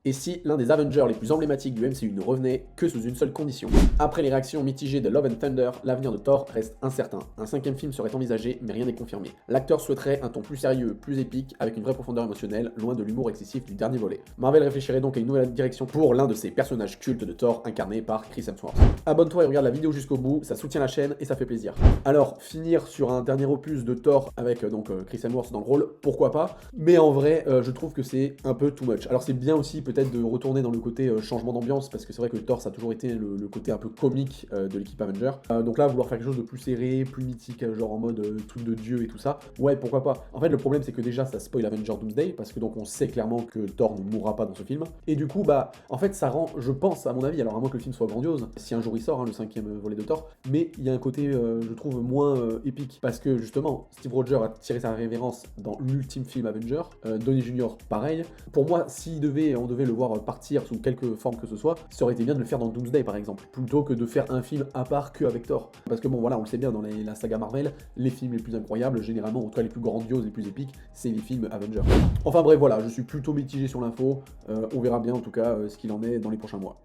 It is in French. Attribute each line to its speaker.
Speaker 1: Et si l'un des Avengers les plus emblématiques du MCU ne revenait que sous une seule condition? Après les réactions mitigées de Love and Thunder, l'avenir de Thor reste incertain. Un cinquième film serait envisagé, mais rien n'est confirmé. L'acteur souhaiterait un ton plus sérieux, plus épique, avec une vraie profondeur émotionnelle, loin de l'humour excessif du dernier volet. Marvel réfléchirait donc à une nouvelle direction pour l'un de ses personnages cultes de Thor, incarné par Chris Hemsworth. Abonne-toi et regarde la vidéo jusqu'au bout, ça soutient la chaîne et ça fait plaisir. Alors, finir sur un dernier opus de Thor avec Chris Hemsworth dans le rôle, pourquoi pas? Mais en vrai, je trouve que c'est un peu too much. Alors c'est bien aussi peut-être de retourner dans le côté changement d'ambiance, parce que c'est vrai que Thor ça a toujours été le côté un peu comique de l'équipe Avenger. Donc là, vouloir faire quelque chose de plus serré, plus mythique, genre en mode truc de dieu et tout ça, ouais, pourquoi pas. En fait, le problème c'est que déjà ça spoil Avenger Doomsday, parce que donc on sait clairement que Thor ne mourra pas dans ce film. Et du coup, bah, en fait, ça rend, je pense, à mon avis, alors à moins que le film soit grandiose, si un jour il sort, hein, le cinquième volet de Thor, mais il y a un côté, je trouve, moins épique, parce que justement, Steve Rogers a tiré sa révérence dans l'ultime film Avenger, Downey Jr. pareil. Pour moi, si on devait le voir partir sous quelque forme que ce soit, ça aurait été bien de le faire dans Doomsday par exemple, plutôt que de faire un film à part que avec Thor. Parce que bon voilà, on le sait bien, dans la saga Marvel, les films les plus incroyables, généralement, en tout cas les plus grandioses, les plus épiques, c'est les films Avengers. Enfin bref, voilà, je suis plutôt mitigé sur l'info, on verra bien en tout cas ce qu'il en est dans les prochains mois.